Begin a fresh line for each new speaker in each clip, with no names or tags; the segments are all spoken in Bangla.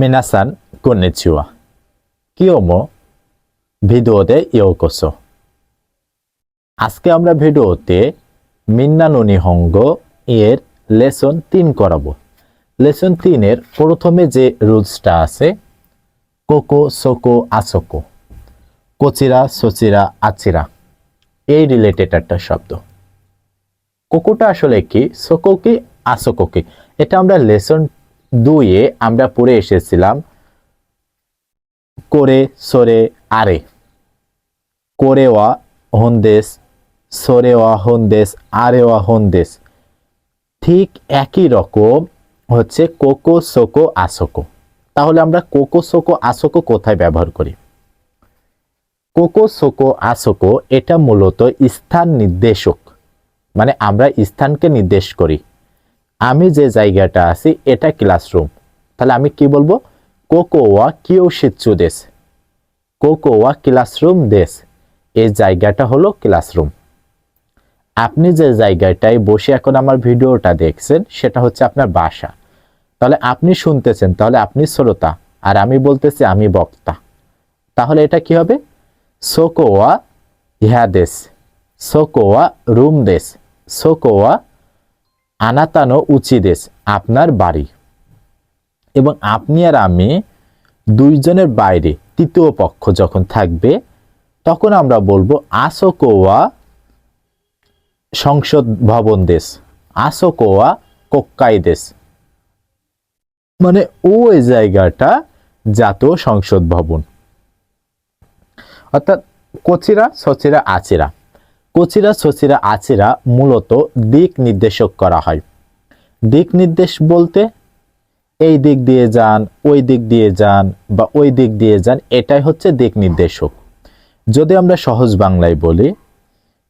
মিনাসান কন্নিচিওয়া কিওমো ভিডিওতে ইয়োকোসো। আজকে আমরা ভিডিওতে মিন্না নো নিহঙ্গো এর লেসন 3 করাবো। লেসন 3 এর প্রথমে যে রুলসটা আছে কোকো সোকো আসোকো, কোচিরা সোচিরা আচিরা, এই রিলেটেড একটা শব্দ। কোকোটা আসলে কি, সোকো কি, আসোকো কি, এটা আমরা লেসন 2 এ আমরা পড়ে এসেছিলাম করে সরে আরে, করে ওয়া হন্দেস, সরে ওয়া হন্দেস, আরে ওয়া হন্দেস। ঠিক একই রকম হচ্ছে কোকো সোকো আসোকো। তাহলে আমরা কোকো সোকো আসোকো কোথায় ব্যবহার করি? কোকো সোকো আসোকো এটা মূলত স্থান নির্দেশক, মানে আমরা স্থানকে নির্দেশ করি। আমি যে জায়গাটা আছি এটা ক্লাসরুম, তাহলে আমি কি বলবো? কোকো ওয়া কিয়োশিৎসু দেস, কোকো ওয়া ক্লাসরুম দেস, এই জায়গাটা হলো ক্লাসরুম। আপনি যে জায়গাটায় বসে এখন আমার ভিডিওটা দেখছেন সেটা হচ্ছে আপনার বাসা। তাহলে আপনি শুনতেছেন, তাহলে আপনি শ্রোতা, আর আমি বলতেছি আমি বক্তা। তাহলে এটা কি হবে? সোকো ওয়া ইহা দেস, সোকো ওয়া রুম দেস, সোকো ওয়া আনাতানো উচি দেস, আপনার বাড়ি। এবং আপনি আর আমি দুইজনের বাইরে তৃতীয় পক্ষ যখন থাকবে তখন আমরা বলবো আসোকো ওয়া সংসদ ভবন দেশ, আসোকো ওয়া কোক্কাই দেশ, মানে ওই জায়গাটা জাতীয় সংসদ ভবন। অর্থাৎ কোচিরা সচিরা আচিরা, কোচিরা সচিরা আচিরা মূলত দিক নির্দেশক করা হয়। দিক নির্দেশ বলতে এই দিক দিয়ে যান, ওই দিক দিয়ে যান, বা ওই দিক দিয়ে যান, এটাই হচ্ছে দিক নির্দেশক। যদি আমরা সহজ বাংলায় বলি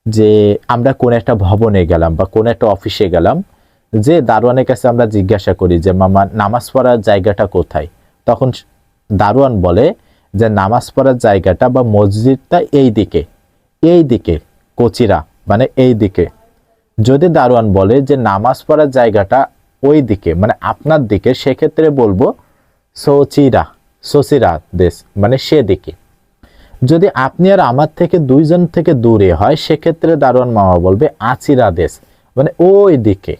যে আমরা কোন একটা ভবনে গেলাম বা কোন একটা অফিসে গেলাম, যে দারোয়ানের কাছে আমরা জিজ্ঞাসা করি যে মামা নামাজ পড়ার জায়গাটা কোথায়, তখন দারোয়ান বলে যে নামাজ পড়ার জায়গাটা বা মসজিদটা এই দিকে, এই দিকে কোচিরা মানে এই দিকে। যদি দারোয়ান বলে যে নামাজ পড়ার জায়গাটা ওই দিকে মানে আপনার দিকে, সেক্ষেত্রে বলবো সোচিরা, সোচিরা দেশ মানে সেদিকে। যদি আপনি আর আমার থেকে দুইজন থেকে দূরে হয় সেক্ষেত্রে দারোয়ান মামা বলবে আচিরা দেশ মানে ওই দিকে।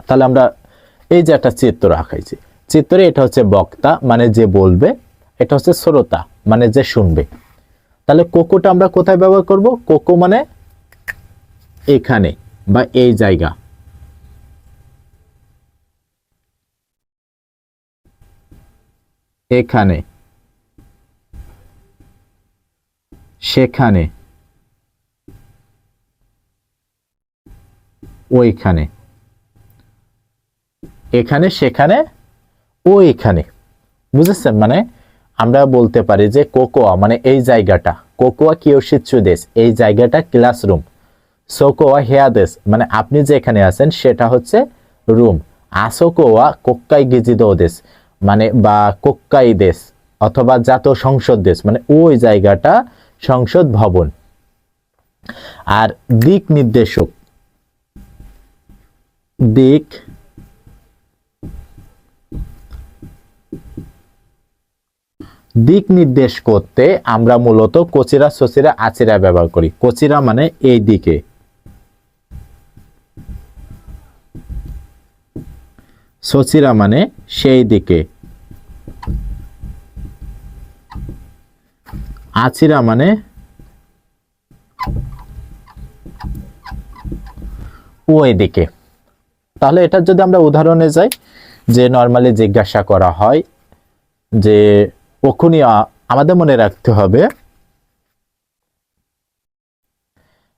তাহলে আমরা এই যে একটা চিত্র আঁকাইছি, চিত্রে এটা হচ্ছে বক্তা মানে যে বলবে, এটা হচ্ছে শ্রোতা মানে যে শুনবে। তাহলে কোকোটা আমরা কোথায় ব্যবহার করব? কোকো মানে এখানে বা এই জায়গা, এখানে, সেখানে, ওইখানে, এখানে, সেখানে, ওইখানে। বুঝেছেন? মানে আমরা বলতে পারি যে কোকোয়া মানে এই জায়গাটা, কোকোয়া কিয়োশিৎসু দেশ, এই জায়গাটা ক্লাসরুম। সোকোয়া হেয়া দেশ মানে আপনি যেখানে আছেন সেটা হচ্ছে রুম। আসোকোয়া কোক্কাই গিজিদো দেশ মানে বা কোক্কাই দেশ অথবা জাতীয় সংসদ দেশ মানে ওই জায়গাটা সংসদ ভবন। আর দিক নির্দেশক, দিক দিক নির্দেশ করতে আমরা মূলত কোচিরা সচিরা আচিরা ব্যবহার করি। কোচিরা মানে এই দিকে, সচিরা মানে সেই দিকে, আচিরা মানে ওই দিকে। তাহলে এটা যদি আমরা উদাহরণে যাই, যে নরমালি জিজ্ঞাসা করা হয় যে ওখুনি, আমাদের মনে রাখতে হবে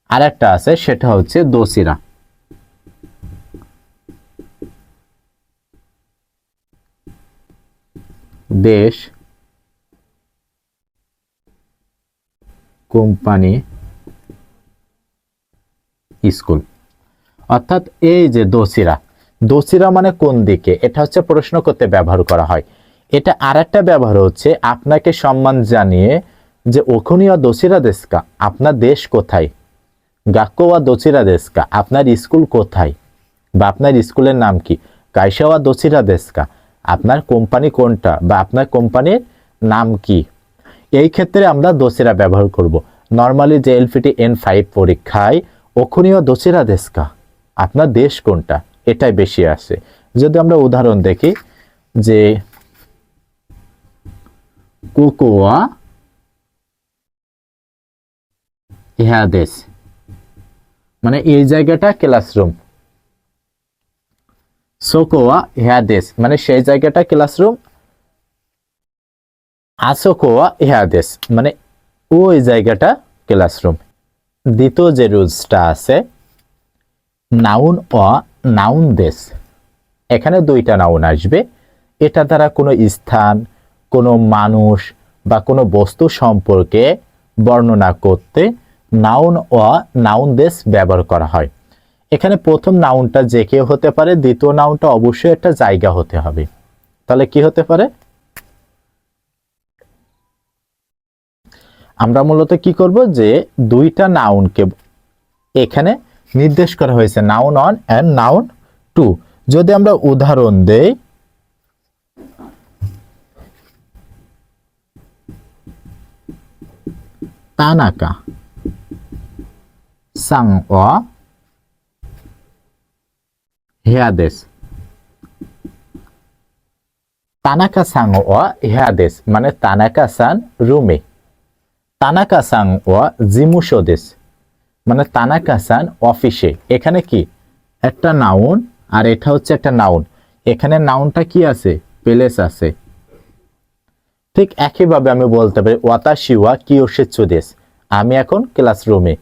আর একটা আছে সেটা হচ্ছে দোসিরা। দেশ, কোম্পানি, স্কুল। অর্থাৎ এই যে দোসিরা, দোসিরা মানে কোন দিকে, এটা হচ্ছে প্রশ্ন করতে ব্যবহার করা হয়। এটা আর একটা ব্যবহার হচ্ছে আপনাকে সম্মান জানিয়ে যে ওখুনিয়া দোসিরা দেশকা, আপনার দেশ কোথায়, গাক্কোয়া দোসিরা দেশকা, আপনার স্কুল কোথায় বা আপনার স্কুলের নাম কি, কাইসাওয়া দোসিরা দেশকা, আপনার কোম্পানি কোনটা বা আপনার কোম্পানির নাম কি। এই ক্ষেত্রে আমরা দোসিরা ব্যবহার করব। নর্মালি যে এলপিটি N5 পরীক্ষায় ওখনীয় দোসিরা দেশকা, আপনার দেশ কোনটা, এটাই বেশি আসে। যদি আমরা উদাহরণ দেখি যে কোকোয়া ইহা দেশ, মানে এই জায়গাটা ক্লাসরুম। সোকোয়া ইহা দেশ মানে সেই জায়গাটা ক্লাসরুম। আসোকোয়া ইহা দেশ মানে ওই জায়গাটা ক্লাসরুম। দ্বিতীয় যে রুলসটা আছে নাউন ও নাউন দেশ, এখানে দুইটা নাউন আসবে। এটা দ্বারা কোনো স্থান, কোনো মানুষ বা কোনো বস্তু সম্পর্কে বর্ণনা করতে নাউন ও নাউন দেশ ব্যবহার করা হয়। এখানে প্রথম নাউনটা যে কেউ হতে পারে, দ্বিতীয় নাউনটা অবশ্যই একটা জায়গা হতে হবে। তাহলে কি হতে পারে? আমরা মূলত কি করব যে দুইটা নাউনকে এখানে নির্দেশ করা হয়েছে, noun one and noun two. যদি আমরা উদাহরণ দেই, তানাকা সাং ওয়া হেয়া দেশ। তানাকা সাং ওয়া হেয়া দেশ মানে তানাকা সান রুমে। তানাকা সাং ওয়া জিমুশো দেশ মানে তানাকা সান অফিসে। এখানে কি একটা নাউন আর এটা হচ্ছে একটা নাউন। এখানে নাউনটা কি আছে? প্লেস আছে। ঠিক একইভাবে আমি বলতে পারি ওয়াতাশি ওয়া কিয়োশিৎসু দেশ, আমি এখন ক্লাসরুমে।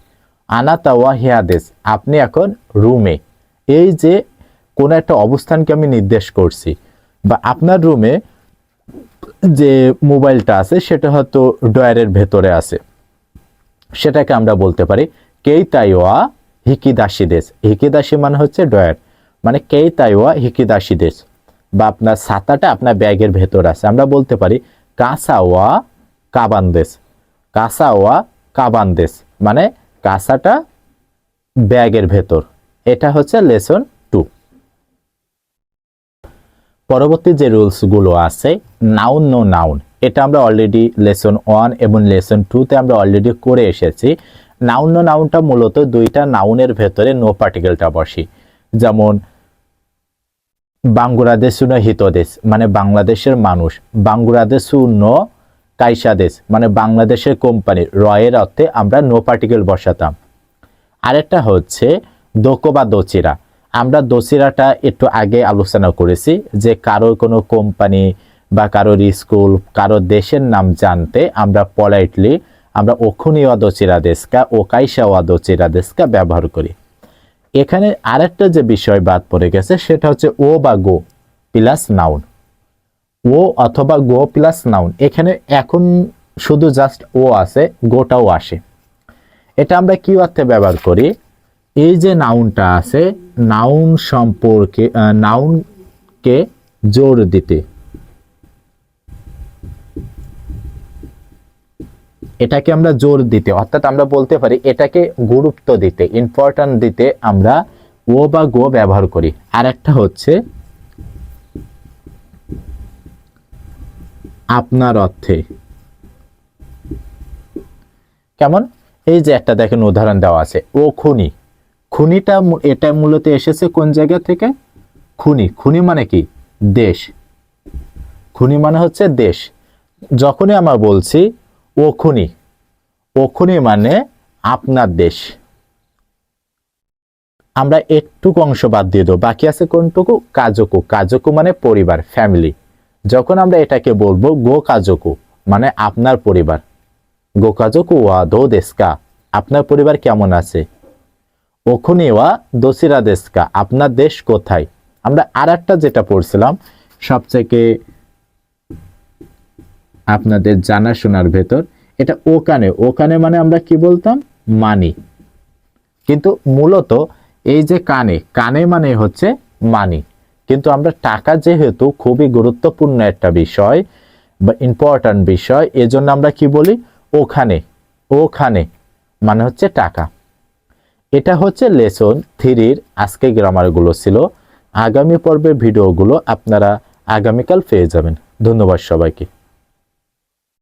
আনাতা ওয়া হিয়া দেশ, আপনি এখন রুমে। এই যে কোন একটা অবস্থানকে আমি নির্দেশ করছি, বা আপনার রুমে যে মোবাইলটা আছে সেটা হয়তো ড্রয়ারের ভেতরে আছে, সেটাকে আমরা বলতে পারি কেইতাইওয়া হিকিদাসি দেশ। হিকিদাসি মানে হচ্ছে ড্রয়ার, মানে কেইতাইওয়া হিকিদাসি দেশ। বা আপনার ছাতাটা আপনার ব্যাগের ভেতর আছে, আমরা বলতে পারি কাসাওয়া কাবান্দেশ। কাসাওয়া কাবান্দেশ মানে কাসাটা ব্যাগের ভেতর। এটা হচ্ছে লেসন 2। পরবর্তী যে রুলস গুলো আছে নাউন নো নাউন, এটা আমরা অলরেডি লেসন 1 এবং লেসন 2 তে আমরা অলরেডি করে এসেছি। নাউন নো নাউনটা মূলত দুইটা নাউনের ভেতরে নো পার্টিকেলটা বসে। যেমন বাংলাদেশ হিতদেশ মানে বাংলাদেশের মানুষ। বাংলাদেশ কাইসা দেশ মানে বাংলাদেশের কোম্পানি। রয়ের অর্থে আমরা নো পার্টিকেল বসাতাম। আরেকটা হচ্ছে দোকো বা দোচিরা। আমরা দোচিরাটা একটু আগে আলোচনা করেছি যে কারোর কোনো কোম্পানি বা কারোর স্কুল, কারোর দেশের নাম জানতে আমরা পলাইটলি আমরা ওখনীয় দোচিরা দেশকা ও কাইসাওয়া দোচিরা দেশকা ব্যবহার করি। এখানে আরেকটা যে বিষয় বাদ পড়ে গেছে সেটা হচ্ছে ও বা গো প্লাস নাউন। ও অথবা গো প্লাস নাউন, এখানে এখন শুধু জাস্ট ও আছে, গোটাও আসে। এটা আমরা কি অর্থে ব্যবহার করি? এই যে নাউনটা আছে, নাউন সম্পর্কে নাউনকে জোর দিতে, এটাকে আমরা জোর দিতে, অর্থাৎ আমরা বলতে পারি এটাকে গুরুত্ব দিতে, ইম্পর্টেন্ট দিতে আমরা ও বা গো ব্যবহার করি। আর একটা হচ্ছে আপনার অর্থে। কেমন? এই যে একটা দেখেন উদাহরণ দেওয়া আছে, ও খুনি। খুনিটা এটা মূলত এসেছে কোন জায়গা থেকে? খুনি। খুনি মানে কি? দেশ। খুনি মানে হচ্ছে দেশ। যখনই আমরা বলছি ও খুনি, ও খুনি মানে আপনার দেশ। আমরা একটুকু অংশ বাদ দিয়ে দেবো, বাকি আছে কোনটুকু? কাজকু। কাজকু মানে পরিবার, ফ্যামিলি। যখন আমরা এটাকে বলবো গো কাজকু মানে আপনার পরিবার। গো কাজকু ওয়া দো দেশকা, আপনার পরিবার কেমন আছে। ওখুনি ওয়া দোসিরা দেশকা, আপনার দেশ কোথায়। আমরা আর একটা যেটা পড়ছিলাম সবথেকে আপনাদের জানাশোনার ভেতর, এটা ওখানে। ওখানে মানে আমরা কি বলতাম? মানি। কিন্তু মূলত এই যে কানে, কানে মানে হচ্ছে মানি। কিন্তু আমরা টাকা যেহেতু খুবই গুরুত্বপূর্ণ একটা বিষয় বা ইম্পর্ট্যান্ট বিষয়, এজন্য আমরা কি বলি? ওখানে। ওখানে মানে হচ্ছে টাকা। এটা হচ্ছে লেসন 3 আজকে গ্রামারগুলো ছিল। আগামী পর্বের ভিডিওগুলো আপনারা আগামীকাল পেয়ে যাবেন। ধন্যবাদ সবাইকে।